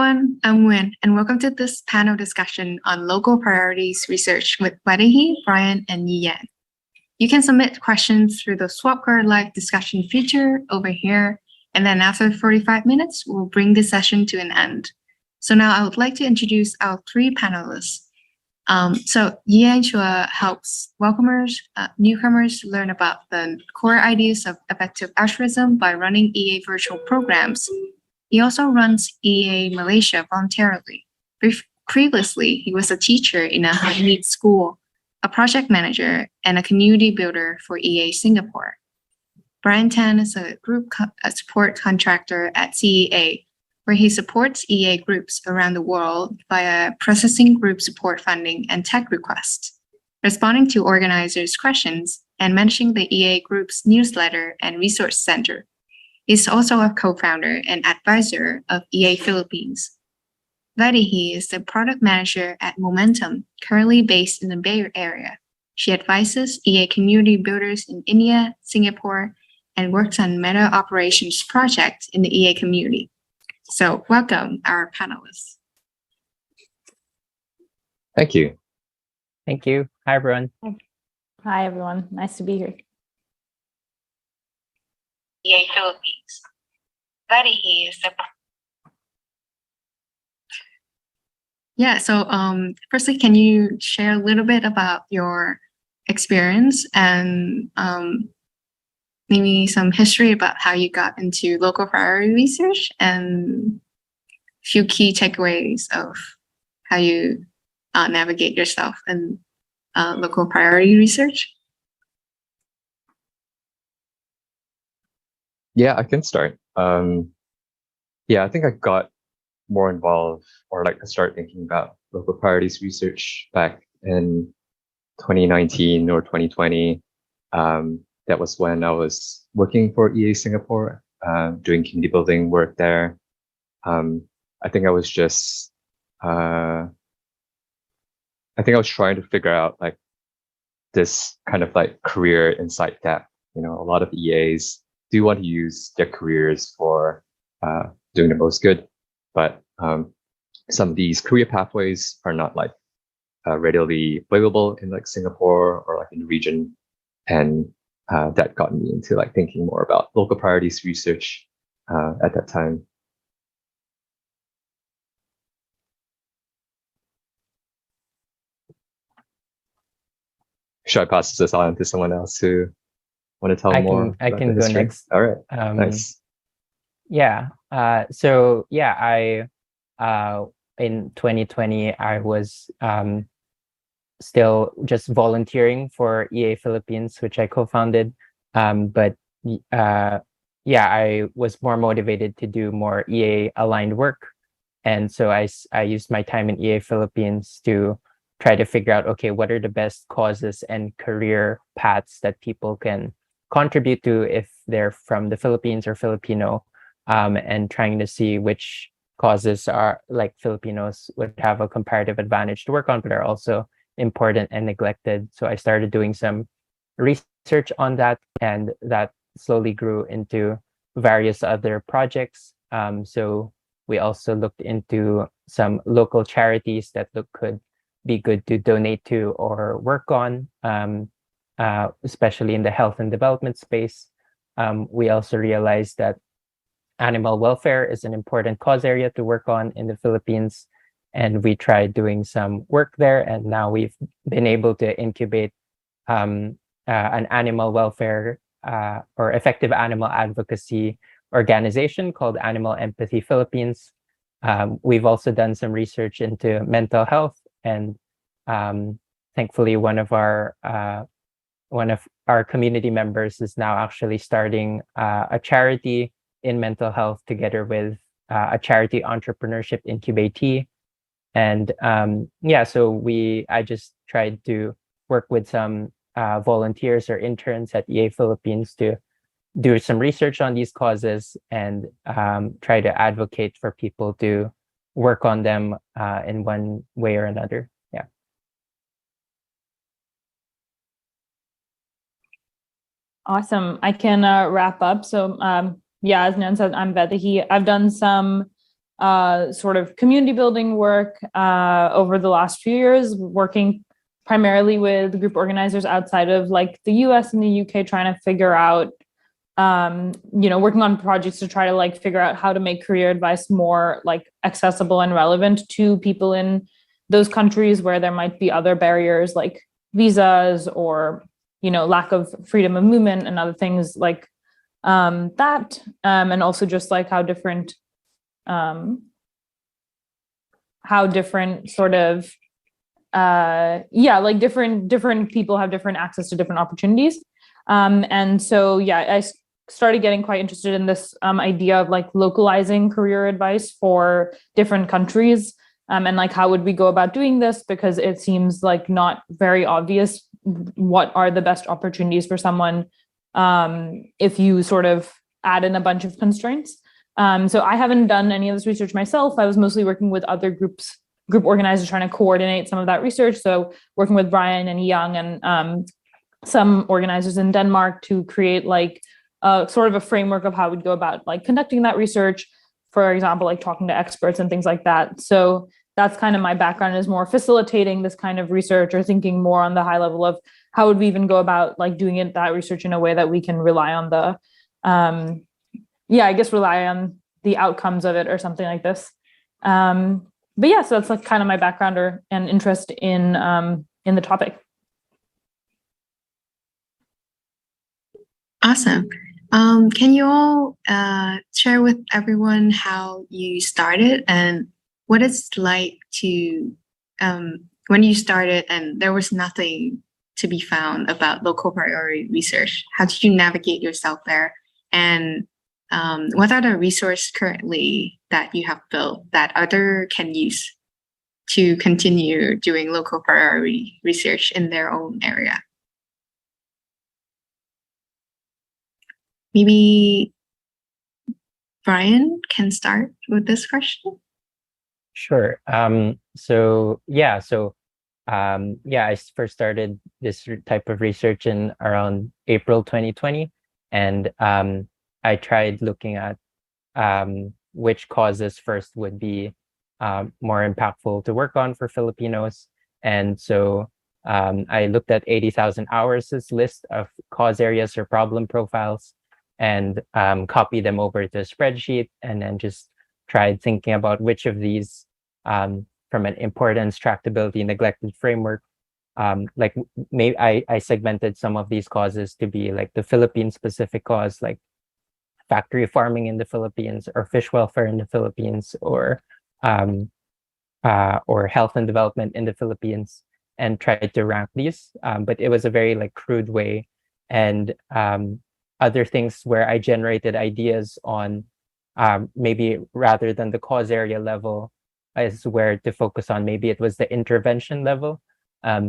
everyone, I'm Nguyen, and welcome to this panel discussion on local priorities research with Vaidehi, Brian, and Yiyan. You can submit questions through the swap card live discussion feature over here, and then after 45 minutes, we'll bring this session to an end. So now I would like to introduce our three panelists. So Yiyan Chua helps newcomers learn about the core ideas of effective altruism by running EAGxVirtual programs. He also runs EA Malaysia voluntarily. Previously, he was a teacher in a high-need school, a project manager, and a community builder for EA Singapore. Brian Tan is a group support contractor at CEA, where he supports EA groups around the world via processing group support funding and tech requests, responding to organizers' questions, and managing the EA group's newsletter and resource center. He's also a co-founder and advisor of EA Philippines. Vaidehi is the product manager at Momentum, currently based in the Bay Area. She advises EA community builders in India, Singapore, and works on meta operations projects in the EA community. So welcome our panelists. Thank you. Thank you. Hi, everyone. Hi, everyone. Nice to be here. EA Philippines. Vaidehi is the... Yeah, so firstly, can you share a little bit about your experience and maybe some history about how you got into local priority research and a few key takeaways of how you navigate yourself in local priority research? Yeah, I can start. Yeah, I think I got more involved, or I started thinking about local priorities research back in 2019 or 2020. That was when I was working for EA Singapore, doing community building work there. I think I was just, I think I was trying to figure out this kind of career insight gap. You know, a lot of EAs do want to use their careers for doing the most good, but some of these career pathways are not readily available in Singapore or in the region, and that got me into thinking more about local priorities research at that time. Should I pass this on to someone else who want to tell more? I can go next. All right. Nice. Yeah. So yeah, I in 2020 I was still just volunteering for EA Philippines, which I co-founded. But yeah, I was more motivated to do more EA aligned work, and so I used my time in EA Philippines to try to figure out, okay, what are the best causes and career paths that people can contribute to if they're from the Philippines or Filipino, and trying to see which causes are Filipinos would have a comparative advantage to work on, but are also important and neglected. So I started doing some research on that, and that slowly grew into various other projects. So we also looked into some local charities that could be good to donate to or work on, especially in the health and development space. We also realized that animal welfare is an important cause area to work on in the Philippines, and we tried doing some work there, and now we've been able to incubate an animal welfare or effective animal advocacy organization called Animal Empathy Philippines. We've also done some research into mental health, and thankfully one of our community members is now actually starting a charity in mental health together with a charity entrepreneurship incubatee. And yeah, so I just tried to work with some volunteers or interns at EA Philippines to do some research on these causes and try to advocate for people to work on them in one way or another. Yeah. Awesome. I can wrap up. So yeah, as Nan said, I'm Vaidehi. I've done some sort of community building work over the last few years, working primarily with group organizers outside of like the US and the UK, trying to figure out, working on projects to try to like figure out how to make career advice more like accessible and relevant to people in those countries where there might be other barriers like visas or, lack of freedom of movement and other things like that. And also just like how different sort of different people have different access to different opportunities. And so I started getting quite interested in this idea of like localizing career advice for different countries, and like how would we go about doing this, because it seems like not very obvious what are the best opportunities for someone if you sort of add in a bunch of constraints. So I haven't done any of this research myself. I was mostly working with other group organizers trying to coordinate some of that research. So working with Brian and Young and some organizers in Denmark to create like sort of a framework of how we'd go about like conducting that research, for example, like talking to experts and things like that. So that's kind of my background, is more facilitating this kind of research or thinking more on the high level of how would we even go about like doing that research in a way that we can rely on rely on the outcomes of it or something like this. So that's like kind of my background and interest in the topic. Awesome. Can you all share with everyone how you started and what it's like to when you started and there was nothing to be found about local priority research? How did you navigate yourself there? And what are the resources currently that you have built that other can use to continue doing local priority research in their own area? Maybe Brian can start with this question. Sure. I first started this type of research in around April 2020, and I tried looking at which causes first would be more impactful to work on for Filipinos. And so I looked at 80,000 hours, this list of cause areas or problem profiles, and copied them over to a spreadsheet, and then just tried thinking about which of these, from an importance, tractability, neglected framework, maybe I segmented some of these causes to be like the Philippine specific cause, like factory farming in the Philippines, or fish welfare in the Philippines, or health and development in the Philippines, and tried to rank these. But it was a very like crude way, and other things where I generated ideas on maybe rather than the cause area level is where to focus on. Maybe it was the intervention level.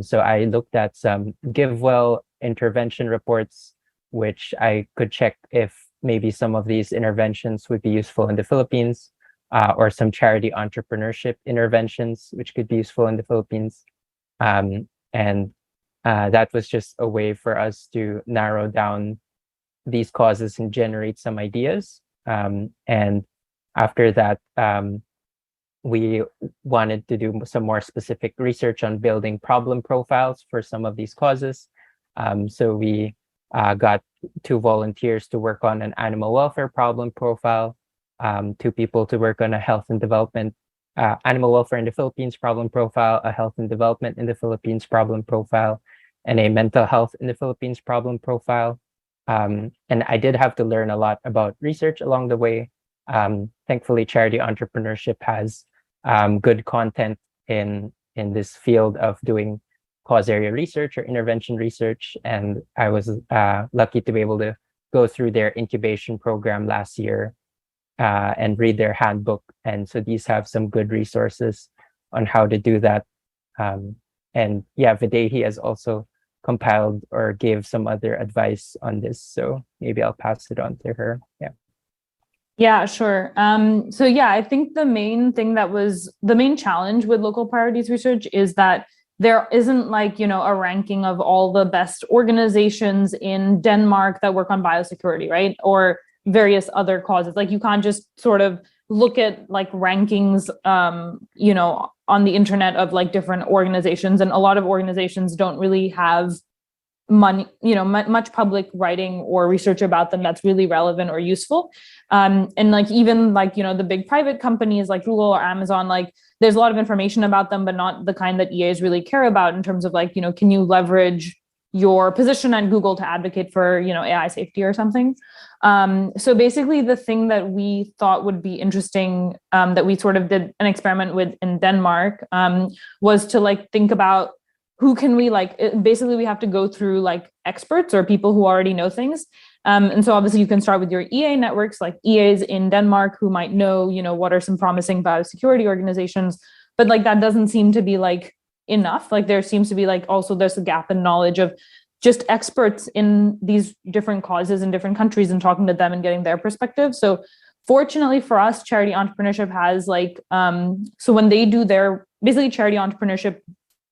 So I looked at some GiveWell intervention reports, which I could check if maybe some of these interventions would be useful in the Philippines, or some charity entrepreneurship interventions, which could be useful in the Philippines. And that was just a way for us to narrow down these causes and generate some ideas. And after that, we wanted to do some more specific research on building problem profiles for some of these causes. So we got 2 volunteers to work on an animal welfare problem profile, 2 people to work on a health and development, animal welfare in the Philippines problem profile, a health and development in the Philippines problem profile, and a mental health in the Philippines problem profile. And I did have to learn a lot about research along the way. Thankfully, charity entrepreneurship has good content in this field of doing cause area research or intervention research. And I was lucky to be able to go through their incubation program last year and read their handbook. And so these have some good resources on how to do that. And yeah, Vaidehi has also compiled or gave some other advice on this. So maybe I'll pass it on to her. Yeah. Yeah, sure. I think the main thing that was the main challenge with local priorities research is that there isn't a ranking of all the best organizations in Denmark that work on biosecurity, right? Or various other causes. Like you can't just sort of look at like rankings, you know, on the internet of like different organizations, and a lot of organizations don't really have money, you know, much public writing or research about them that's really relevant or useful. And like even like, you know, the big private companies like Google or Amazon, like there's a lot of information about them, but not the kind that EAs really care about in terms of like, you know, can you leverage your position at Google to advocate for, you know, AI safety or something. So basically the thing that we thought would be interesting, that we sort of did an experiment with in Denmark, was to like think about who can we like, basically we have to go through like experts or people who already know things. And so obviously you can start with your EA networks, like EAs in Denmark who might know, you know, what are some promising biosecurity organizations, but like that doesn't seem to be like enough. Like there seems to be like also there's a gap in knowledge of just experts in these different causes in different countries and talking to them and getting their perspective. So fortunately for us, charity entrepreneurship has like, so when they do their, basically charity entrepreneurship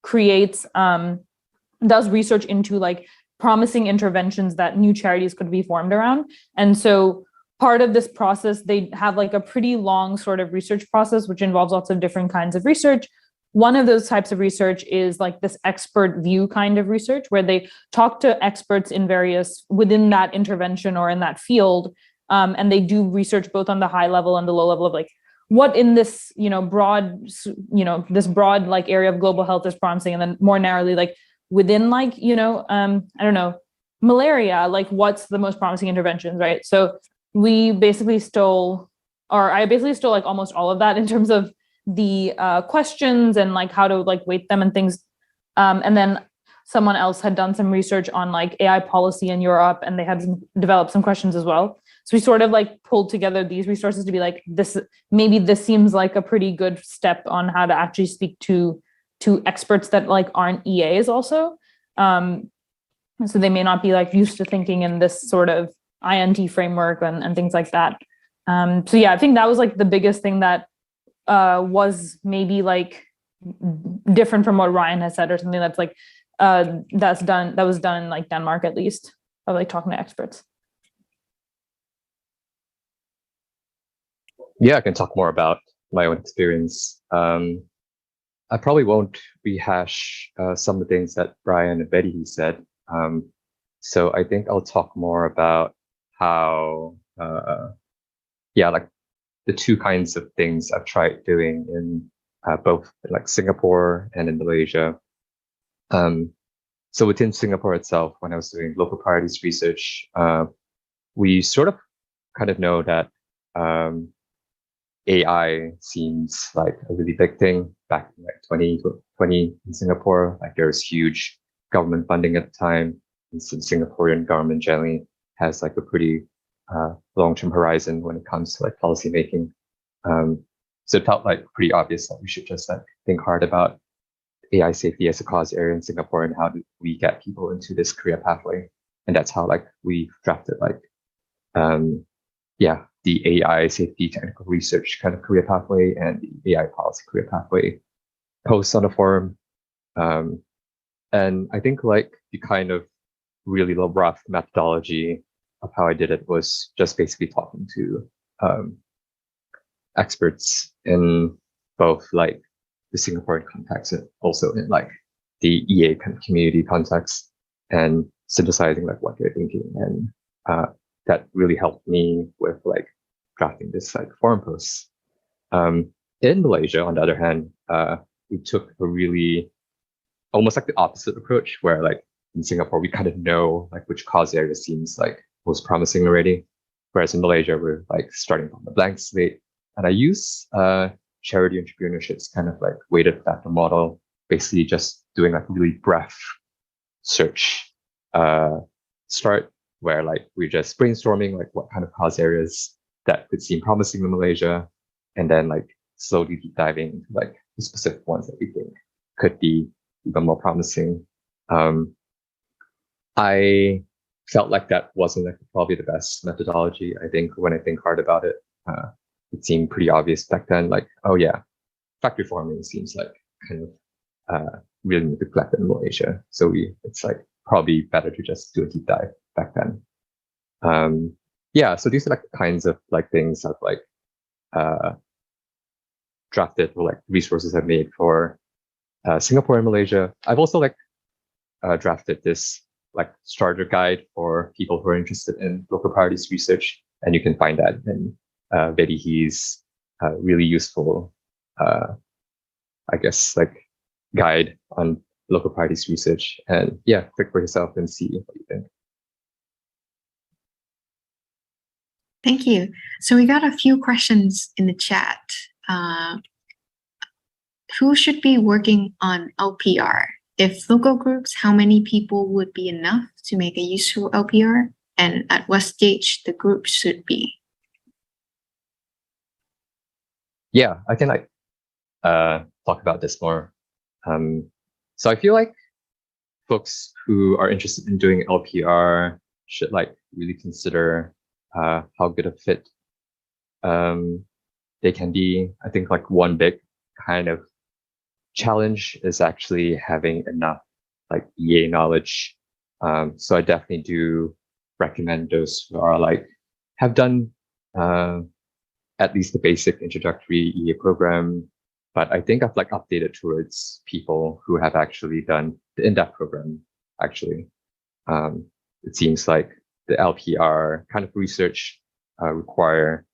creates, does research into like promising interventions that new charities could be formed around. And so part of this process, they have like a pretty long sort of research process, which involves lots of different kinds of research. One of those types of research is like this expert view kind of research, where they talk to experts in various, within that intervention or in that field. And they do research both on the high level and the low level of like, what in this, you know, broad, you know, this broad like area of global health is promising. And then more narrowly, like within like, you know, I don't know, malaria, like what's the most promising interventions, right? So we basically stole, or I basically stole like almost all of that in terms of the questions and like how to like weight them and things. And then someone else had done some research on like AI policy in Europe, and they had developed some questions as well. So we sort of like pulled together these resources to be like, this, maybe this seems like a pretty good step on how to actually speak to experts that like aren't EAs also. So they may not be like used to thinking in this sort of INT framework and things like that. So yeah, I think that was like the biggest thing that was maybe like different from what Ryan has said, or something that's like that was done in like Denmark, at least, of like talking to experts. Yeah, I can talk more about my own experience. I probably won't rehash some of the things that Brian and Vaidehi said. So I think I'll talk more about how, like the two kinds of things I've tried doing in both like Singapore and in Malaysia. So within Singapore itself, when I was doing local priorities research, we sort of kind of know that AI seems like a really big thing back in like 2020 in Singapore. Like there was huge government funding at the time, and so the Singaporean government generally has like a pretty long-term horizon when it comes to like policy making. So it felt like pretty obvious that we should just like think hard about AI safety as a cause area in Singapore and how do we get people into this career pathway. And that's how like we drafted like the AI safety technical research kind of career pathway and the AI policy career pathway posts on the forum. And I think like the kind of really rough methodology of how I did it was just basically talking to experts in both like the Singaporean context and also in like the EA kind of community context, and synthesizing like what they're thinking. And that really helped me with like drafting this like forum posts. In Malaysia, on the other hand, we took a really almost like the opposite approach, where like in Singapore, we kind of know like which cause area seems like most promising already. Whereas in Malaysia, we're like starting from a blank slate. And I use charity entrepreneurships kind of like weighted factor model, basically just doing like really breadth search start, where like we're just brainstorming like what kind of cause areas that could seem promising in Malaysia, and then like slowly deep diving into like the specific ones that we think could be even more promising. I felt like that wasn't like probably the best methodology. I think when I think hard about it, it seemed pretty obvious back then, like, oh yeah, factory farming seems like kind of really neglected in Malaysia. So it's like probably better to just do a deep dive back then. So these are like the kinds of like things I've like drafted, or like resources I've made for Singapore and Malaysia. I've also like drafted this like starter guide for people who are interested in local priorities research, and you can find that in Vaidehi's really useful, I guess, like guide on local priorities research. And yeah, click for yourself and see what you think. Thank you. So we got a few questions in the chat. Who should be working on LPR? If local groups, how many people would be enough to make a useful LPR? And at what stage the group should be? Yeah, I can like talk about this more. So I feel like folks who are interested in doing LPR should like really consider how good a fit they can be. I think like one big kind of challenge is actually having enough like EA knowledge. So I definitely do recommend those who are like have done at least the basic introductory EA program, but I think I've like updated towards people who have actually done the in-depth program. Actually, it seems like the LPR kind of research require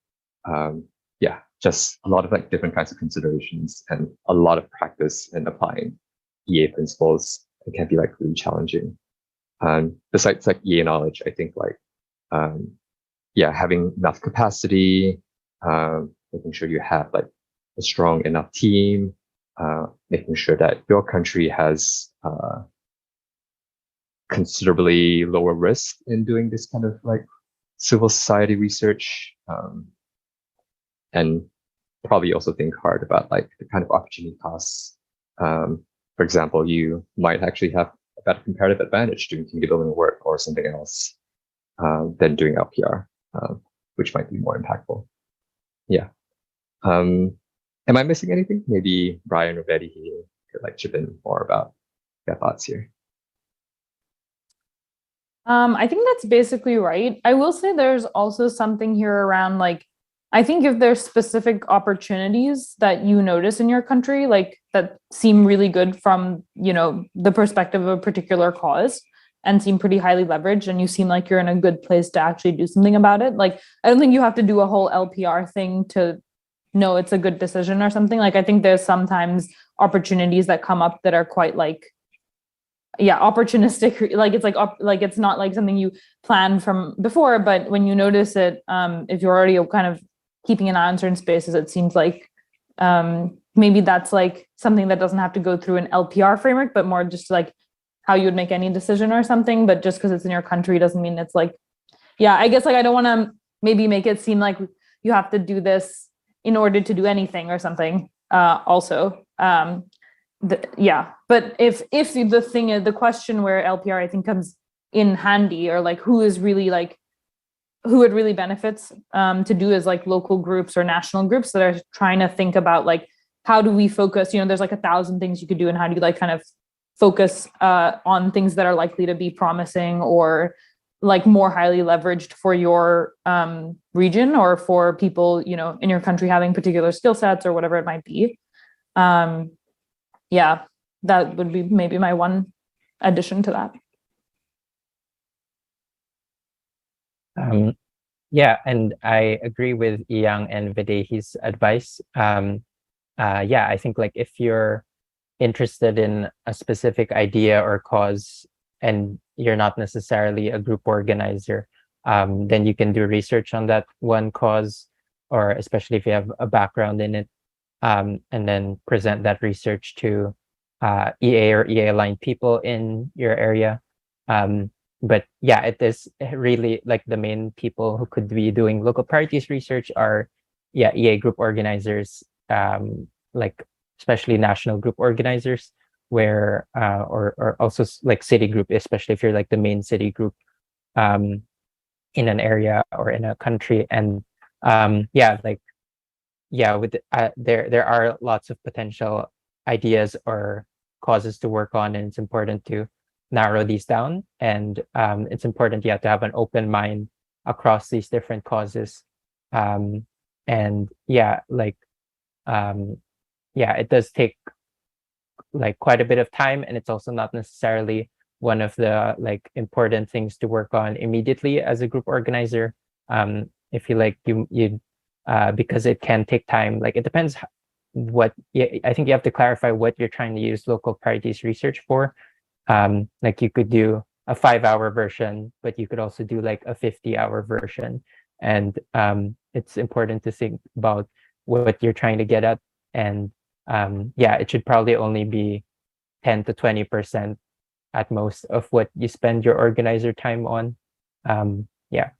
just a lot of like different kinds of considerations and a lot of practice in applying EA principles. It can be like really challenging. Besides like EA knowledge, I think like having enough capacity, making sure you have like a strong enough team, making sure that your country has considerably lower risk in doing this kind of like civil society research, and probably also think hard about like the kind of opportunity costs. For example, you might actually have a better comparative advantage doing community building work or something else than doing LPR, which might be more impactful. Yeah. Am I missing anything? Maybe Brian or Vaidehi could like chip in more about their thoughts here. I think that's basically right. I will say there's also something here around like, I think if there's specific opportunities that you notice in your country, like that seem really good from, the perspective of a particular cause and seem pretty highly leveraged, and you seem like you're in a good place to actually do something about it. Like, I don't think you have to do a whole LPR thing to know it's a good decision or something. Like, I think there's sometimes opportunities that come up that are quite like, opportunistic. Like it's not like something you planned from before, but when you notice it, if you're already kind of keeping an eye on certain spaces, it seems like maybe that's like something that doesn't have to go through an LPR framework, but more just like how you would make any decision or something. But just because it's in your country doesn't mean it's like, I guess like I don't want to maybe make it seem like you have to do this in order to do anything or something. Also, but if the thing is the question where LPR I think comes in handy, or like who it really benefits to do is like local groups or national groups that are trying to think about like, how do we focus, there's like 1,000 things you could do, and how do you like kind of focus on things that are likely to be promising or like more highly leveraged for your region or for people, in your country having particular skill sets or whatever it might be. That would be maybe my one addition to that. And I agree with Yang and Vaidehi's advice. I think like if you're interested in a specific idea or cause and you're not necessarily a group organizer, then you can do research on that one cause, or especially if you have a background in it, and then present that research to EA or EA aligned people in your area. But it is really like the main people who could be doing local priorities research are EA group organizers, like especially national group organizers, where or also like city group, especially if you're like the main city group in an area or in a country. And with there are lots of potential ideas or causes to work on, and it's important to narrow these down, and it's important to have an open mind across these different causes, And yeah, like it does take like quite a bit of time, and it's also not necessarily one of the like important things to work on immediately as a group organizer. I feel like you because it can take time. Like it depends I think you have to clarify what you're trying to use local priorities research for. Like you could do a 5-hour version, but you could also do like a 50-hour version. And it's important to think about what you're trying to get at. And it should probably only be 10 to 20% at most of what you spend your organizer time on. Yeah.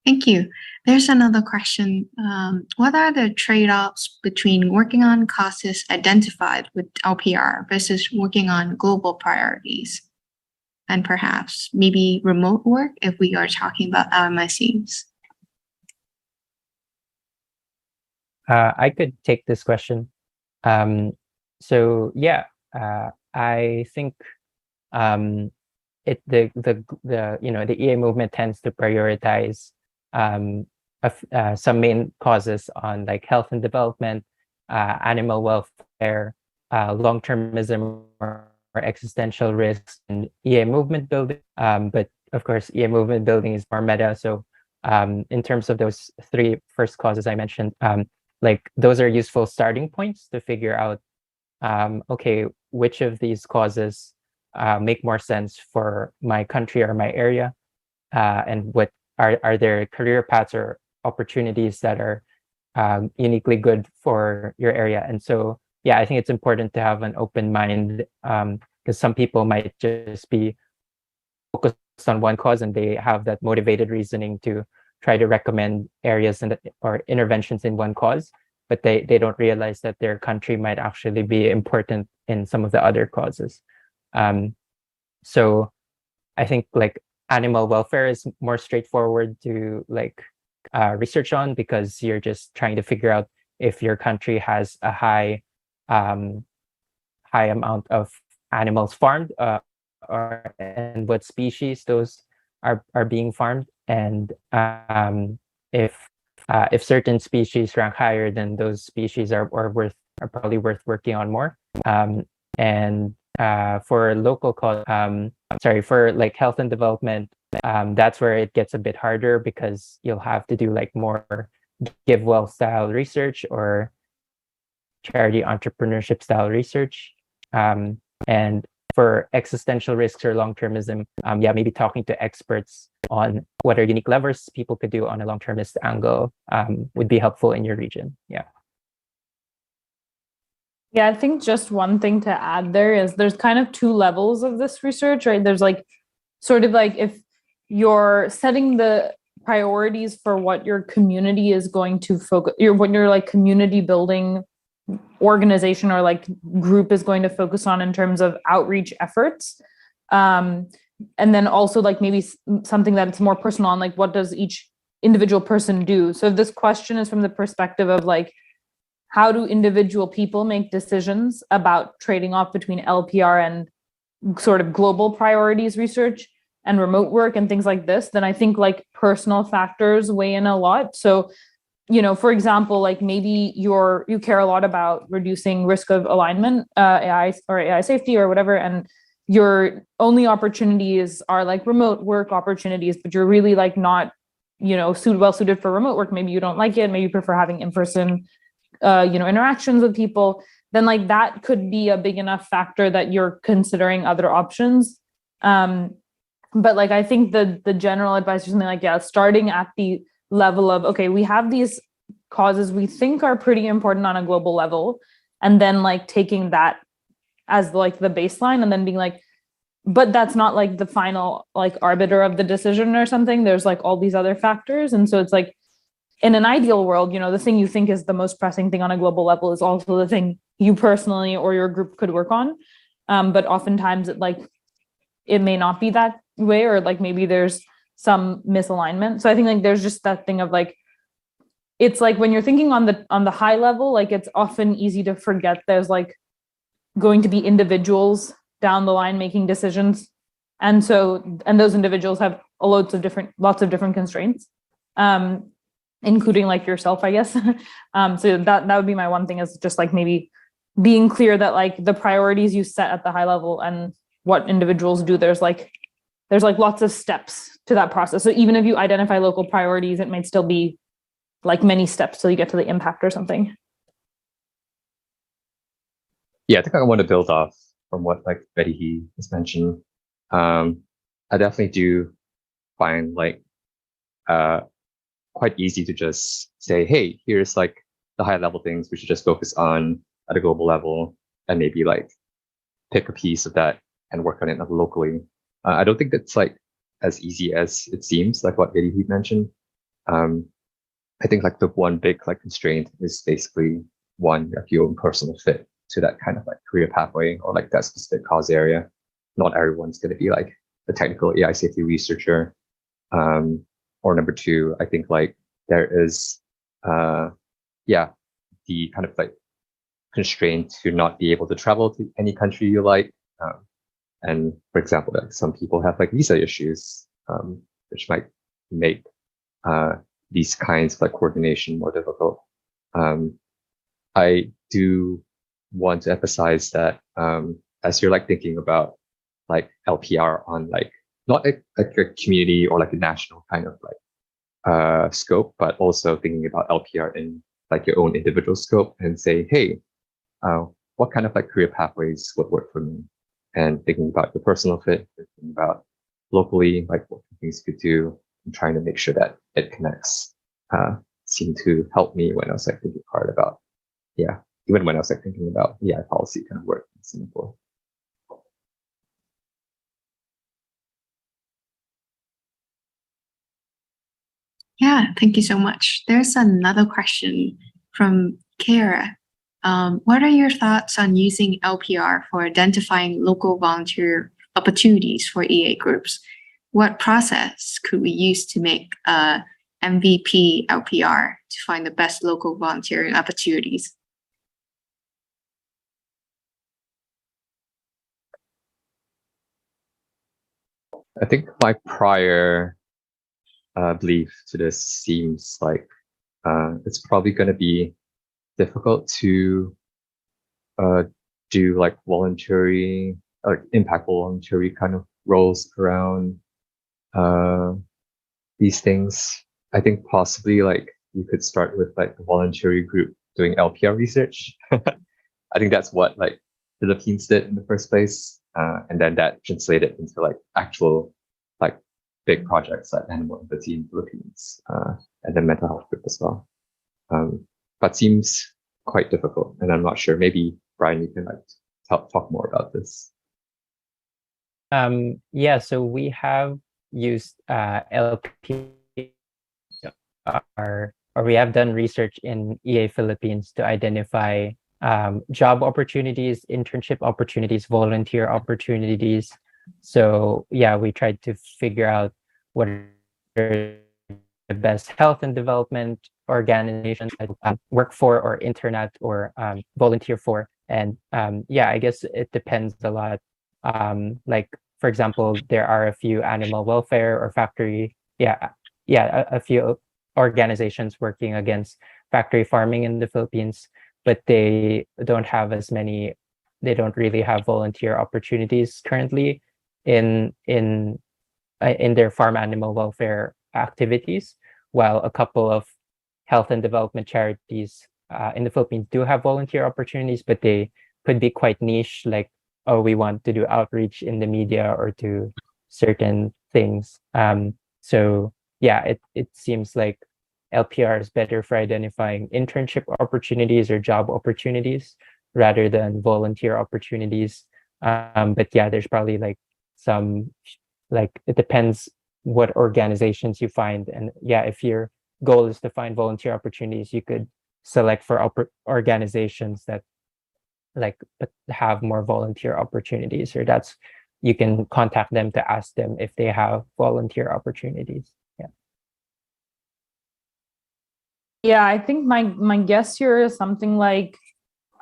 Thank you. There's another question. What are the trade-offs between working on causes identified with LPR versus working on global priorities? And perhaps maybe remote work if we are talking about LMICs. I could take this question. So yeah, I think the EA movement tends to prioritize some main causes on like health and development, animal welfare, long-termism or existential risks, and EA movement building. But of course, EA movement building is more meta. So in terms of those 3 first causes I mentioned, like those are useful starting points to figure out, okay, which of these causes make more sense for my country or my area, and what are there career paths or opportunities that are uniquely good for your area. And so, yeah, I think it's important to have an open mind, because some people might just be focused on one cause and they have that motivated reasoning to try to recommend areas or interventions in one cause, but they don't realize that their country might actually be important in some of the other causes. So I think like animal welfare is more straightforward to like research on, because you're just trying to figure out if your country has a high amount of animals farmed, and what species those are being farmed, and if certain species rank higher, then those species are probably worth working on more. And for local cause, for like health and development, that's where it gets a bit harder, because you'll have to do like more GiveWell style research or charity entrepreneurship style research. And for existential risks or long-termism, maybe talking to experts on what are unique levers people could do on a long-termist angle would be helpful in your region. Yeah. Yeah, I think just one thing to add there is there's kind of 2 levels of this research, right? There's like sort of like if you're setting the priorities for what your community is going to focus, when you're like community building organization or like group is going to focus on in terms of outreach efforts. And then also like maybe something that's more personal on like what does each individual person do. So if this question is from the perspective of like, how do individual people make decisions about trading off between LPR and sort of global priorities research and remote work and things like this, then I think like personal factors weigh in a lot. So, for example, like maybe you care a lot about reducing risk of alignment, AI or AI safety or whatever, and your only opportunities are like remote work opportunities, but you're really like not, well suited for remote work. Maybe you don't like it. Maybe you prefer having in-person interactions with people, then like that could be a big enough factor that you're considering other options. But like, I think the general advice is something like, starting at the level of, okay, we have these causes we think are pretty important on a global level. And then like taking that as like the baseline and then being like, but that's not like the final like arbiter of the decision or something. There's like all these other factors. And so it's like, in an ideal world, the thing you think is the most pressing thing on a global level is also the thing you personally or your group could work on. But oftentimes it may not be that way, or like maybe there's some misalignment. So I think like there's just that thing of like, it's like when you're thinking on the high level, like it's often easy to forget there's like going to be individuals down the line making decisions. And those individuals have lots of different constraints, including like yourself, I guess. So that would be my one thing, is just like maybe being clear that like the priorities you set at the high level and what individuals do, there's like lots of steps to that process. So even if you identify local priorities, it might still be like many steps till you get to the impact or something. Yeah, I think I want to build off from what like Vaidehi has mentioned. I definitely do find like quite easy to just say, hey, here's like the high level things we should just focus on at a global level, and maybe like pick a piece of that and work on it locally. I don't think that's like as easy as it seems, like what Vaidehi mentioned. I think like the one big like constraint is basically one, like your own personal fit to that kind of like career pathway or like that specific cause area. Not everyone's going to be like a technical AI safety researcher. Or number two, I think like there is, the kind of like constraint to not be able to travel to any country you like. And for example, like some people have like visa issues, which might make these kinds of like coordination more difficult. I do want to emphasize that as you're like thinking about like LPR on like not like a community or like a national kind of like scope, but also thinking about LPR in like your own individual scope and say, hey, what kind of like career pathways would work for me? And thinking about your personal fit, thinking about locally, like what things you could do, and trying to make sure that it connects, seemed to help me when I was like thinking hard about, even when I was like thinking about AI policy kind of work in Singapore. Yeah, thank you so much. There's another question from Kara. What are your thoughts on using LPR for identifying local volunteer opportunities for EA groups? What process could we use to make a MVP LPR to find the best local volunteering opportunities? I think my prior belief to this seems like it's probably going to be difficult to do like voluntary or impactful voluntary kind of roles around these things. I think possibly like you could start with like a voluntary group doing LPR research. I think that's what like Philippines did in the first place, and then that translated into like actual like big projects like animal empathy in Philippines, and then mental health group as well. But seems quite difficult, and I'm not sure. Maybe Brian, you can like talk more about this. So we have used LPR, or we have done research in EA Philippines to identify job opportunities, internship opportunities, volunteer opportunities. So yeah, we tried to figure out what are the best health and development organizations I work for or intern at or volunteer for. And I guess it depends a lot. Like for example, there are a few animal welfare or factory, a few organizations working against factory farming in the Philippines, but they don't have as many. They don't really have volunteer opportunities currently in their farm animal welfare activities, while a couple of health and development charities in the Philippines do have volunteer opportunities, but they could be quite niche, like, oh, we want to do outreach in the media or do certain things. So yeah, it seems like LPR is better for identifying internship opportunities or job opportunities rather than volunteer opportunities. But yeah, there's probably like some, like, it depends what organizations you find. And yeah, if your goal is to find volunteer opportunities, you could select for organizations that like have more volunteer opportunities, or you can contact them to ask them if they have volunteer opportunities. Yeah, I think my guess here is something like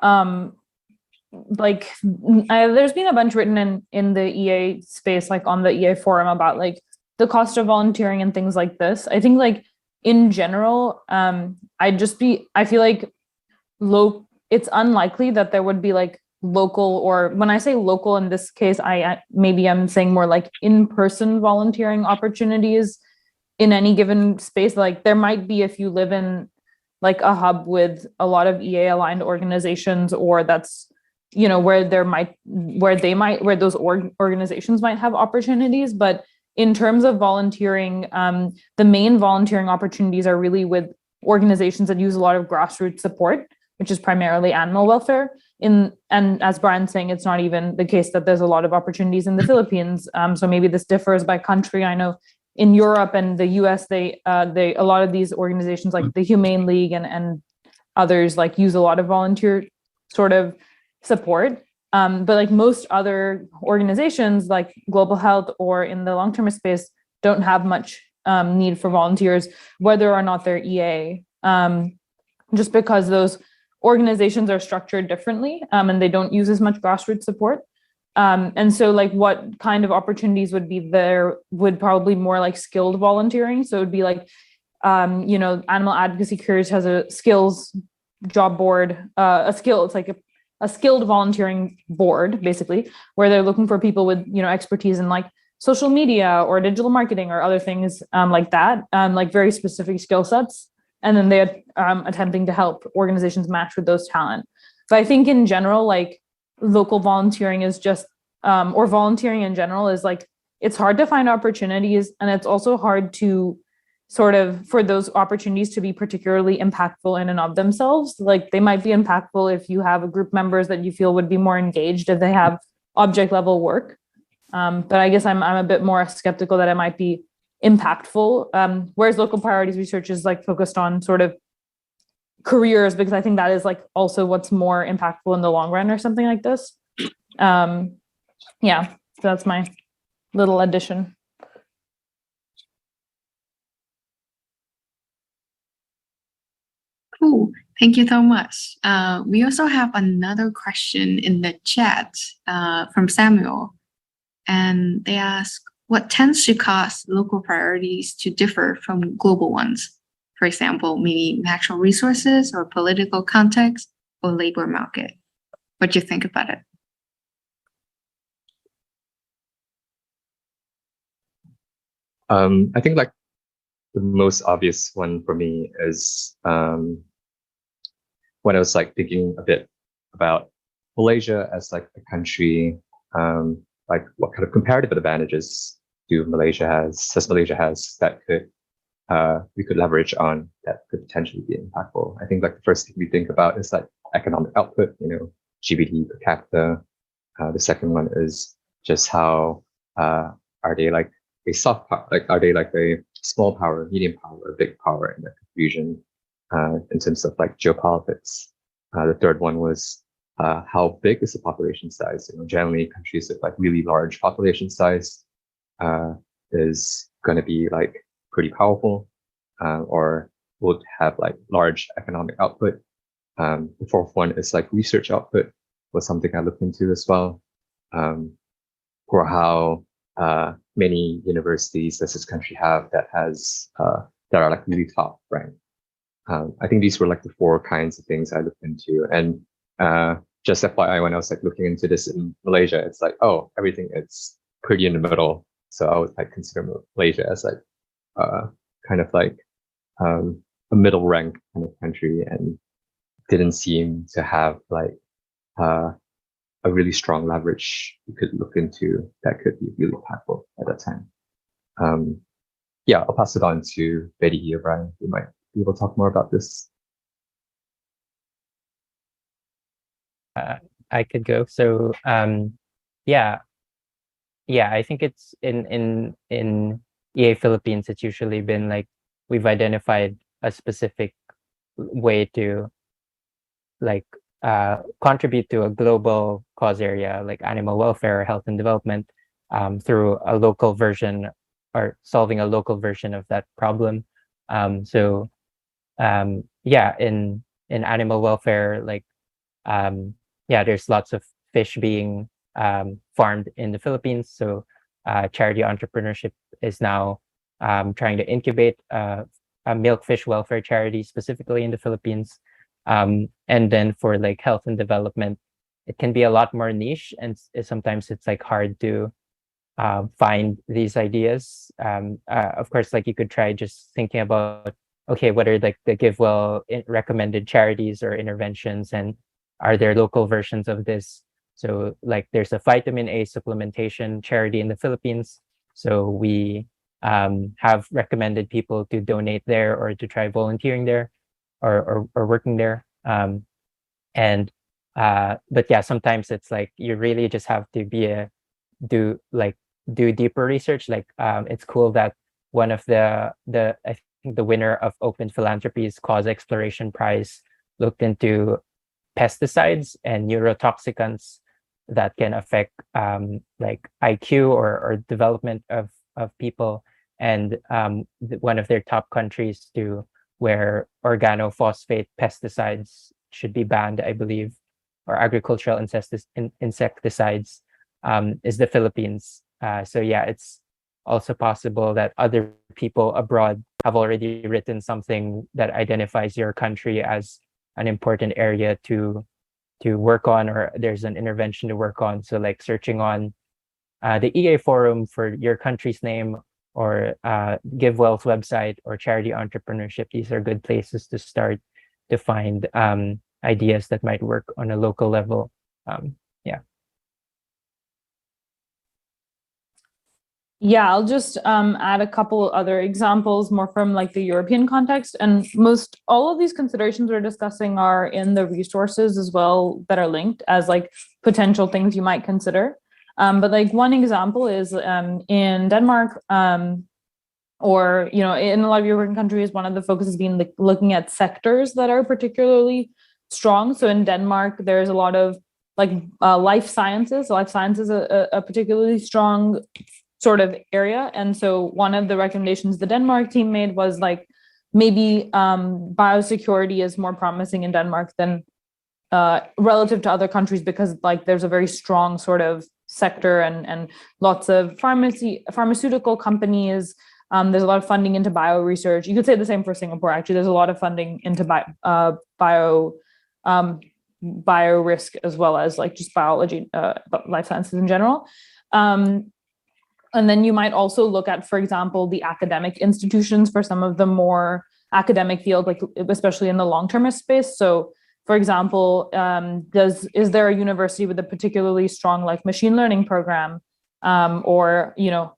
there's been a bunch written in the EA space, like on the EA forum, about like the cost of volunteering and things like this. I think like in general, I feel like it's unlikely that there would be like local, or when I say local in this case, I'm saying more like in-person volunteering opportunities in any given space. Like there might be if you live in like a hub with a lot of EA aligned organizations, or that's, you know, where those organizations might have opportunities. But in terms of volunteering, the main volunteering opportunities are really with organizations that use a lot of grassroots support, which is primarily animal welfare. And as Brian's saying, it's not even the case that there's a lot of opportunities in the Philippines. So maybe this differs by country. I know in Europe and the US, a lot of these organizations like the Humane League and others like use a lot of volunteer sort of support. But like most other organizations like global health or in the long-term space don't have much need for volunteers, whether or not they're EA, just because those organizations are structured differently and they don't use as much grassroots support. And so like what kind of opportunities would be there would probably more like skilled volunteering. So it would be like, Animal Advocacy Careers has a skills job board, it's like a skilled volunteering board, basically, where they're looking for people with, expertise in like social media or digital marketing or other things like that, like very specific skill sets. And then they're attempting to help organizations match with those talent. But I think in general, like local volunteering is just, or volunteering in general is like, it's hard to find opportunities. And it's also hard to sort of, for those opportunities to be particularly impactful in and of themselves. Like they might be impactful if you have a group members that you feel would be more engaged if they have object level work. But I guess I'm a bit more skeptical that it might be impactful. Whereas local priorities research is like focused on sort of careers, because I think that is like also what's more impactful in the long run or something like this. So that's my little addition. Cool. Thank you so much. We also have another question in the chat from Samuel. And they ask, what tends to cause local priorities to differ from global ones? For example, maybe natural resources or political context or labor market. What do you think about it? I think like the most obvious one for me is when I was like thinking a bit about Malaysia as like a country, like what kind of comparative advantages does Malaysia has that we could leverage on that could potentially be impactful. I think like the first thing we think about is like economic output, GDP per capita. The second one is just how are they like a soft power, like are they like a small power, medium power, or big power in the region in terms of like geopolitics. The third one was how big is the population size? Generally countries with like really large population size is going to be like pretty powerful or would have like large economic output. The fourth one is like research output, was something I looked into as well, for how many universities does this country have that are like really top ranked. I think these were like the four kinds of things I looked into. And just FYI, when I was like looking into this in Malaysia, it's like, oh, everything is pretty in the middle. So I would like consider Malaysia as like kind of like a middle rank kind of country, and didn't seem to have like a really strong leverage you could look into that could be really impactful at that time. I'll pass it on to Vaidehi or Brian, who might be able to talk more about this. I could go. So I think it's in EA Philippines, it's usually been like we've identified a specific way to like contribute to a global cause area like animal welfare, health and development through a local version or solving a local version of that problem. In animal welfare, like there's lots of fish being farmed in the Philippines. So charity entrepreneurship is now trying to incubate a milk fish welfare charity specifically in the Philippines. And then for like health and development, it can be a lot more niche, and sometimes it's like hard to find these ideas. Of course, like you could try just thinking about, okay, what are like the GiveWell recommended charities or interventions, and are there local versions of this? So like there's a vitamin A supplementation charity in the Philippines. So we have recommended people to donate there or to try volunteering there or working there. But yeah, sometimes it's like you really just have to do deeper research. Like it's cool that one of the I think the winner of Open Philanthropy's Cause Exploration Prize looked into pesticides and neurotoxicants that can affect like IQ or development of people, and one of their top countries to where organophosphate pesticides should be banned, I believe, or agricultural insecticides is the Philippines. So yeah, it's also possible that other people abroad have already written something that identifies your country as an important area to work on, or there's an intervention to work on. So like searching on the EA forum for your country's name, or GiveWell's website, or charity entrepreneurship, these are good places to start to find ideas that might work on a local level. Yeah, I'll just add a couple other examples more from like the European context. And most all of these considerations we're discussing are in the resources as well that are linked as like potential things you might consider. But like one example is in Denmark, or in a lot of European countries, one of the focuses being like looking at sectors that are particularly strong. So in Denmark, there's a lot of like life sciences. So life science is a particularly strong sort of area. And so one of the recommendations the Denmark team made was like maybe biosecurity is more promising in Denmark than relative to other countries, because like there's a very strong sort of sector and lots of pharmaceutical companies. There's a lot of funding into bio research. You could say the same for Singapore, actually. There's a lot of funding into bio risk, as well as like just biology, life sciences in general. And then you might also look at, for example, the academic institutions for some of the more academic fields, like especially in the long-termist space. So, for example, is there a university with a particularly strong like machine learning program, or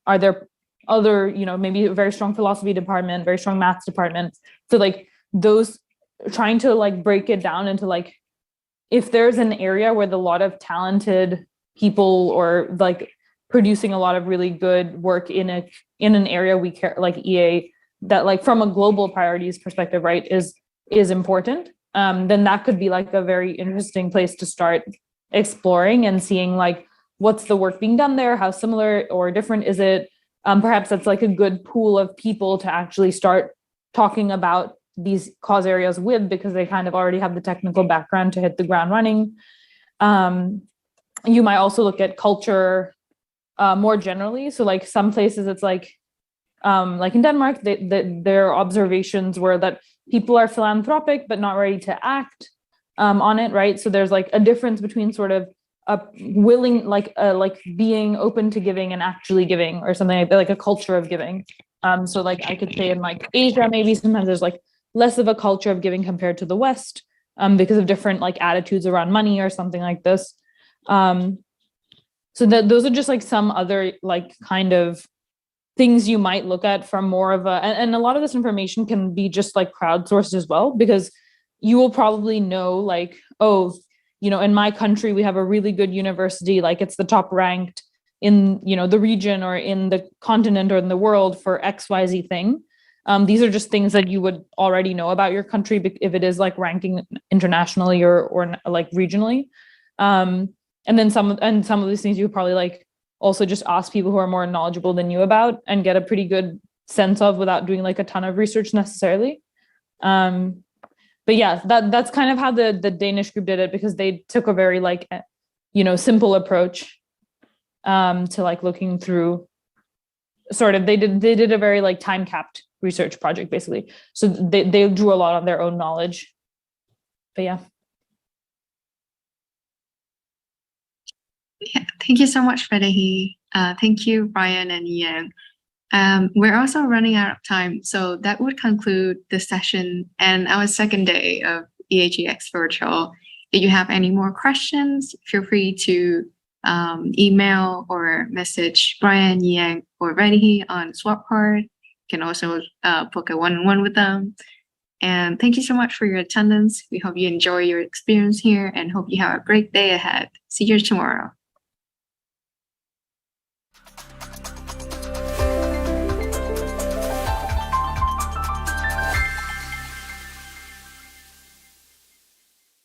are there other maybe a very strong philosophy department, very strong maths department? So like those, trying to like break it down into like, if there's an area where a lot of talented people or like producing a lot of really good work in an area we care, like EA, that like from a global priorities perspective, right, is important, then that could be like a very interesting place to start exploring and seeing like what's the work being done there, how similar or different is it. Perhaps that's like a good pool of people to actually start talking about these cause areas with, because they kind of already have the technical background to hit the ground running. You might also look at culture more generally. So like some places it's like in Denmark, their observations were that people are philanthropic but not ready to act on it, right? So there's like a difference between sort of willing, like being open to giving and actually giving, or something like a culture of giving. So like I could say in like Asia, maybe sometimes there's like less of a culture of giving compared to the West, because of different like attitudes around money or something like this. So those are just like some other like kind of things you might look at from more of and a lot of this information can be just like crowdsourced as well, because you will probably know like, oh, in my country, we have a really good university, like it's the top ranked in, the region or in the continent or in the world for XYZ thing. These are just things that you would already know about your country if it is like ranking internationally or like regionally. And then some of these things you would probably like also just ask people who are more knowledgeable than you about and get a pretty good sense of without doing like a ton of research necessarily. But yeah, that's kind of how the Danish group did it, because they took a very like, simple approach to like looking through they did a very like time capped research project basically. So they drew a lot on their own knowledge. But yeah. Yeah, thank you so much, Vaidehi. Thank you, Brian and Ian. We're also running out of time, so that would conclude the session and our second day of EAGxVirtual. If you have any more questions, feel free to email or message Brian, Yang, or Vaidehi on Swapcard. You can also book a one-on-one with them. And thank you so much for your attendance. We hope you enjoy your experience here and hope you have a great day ahead. See you tomorrow.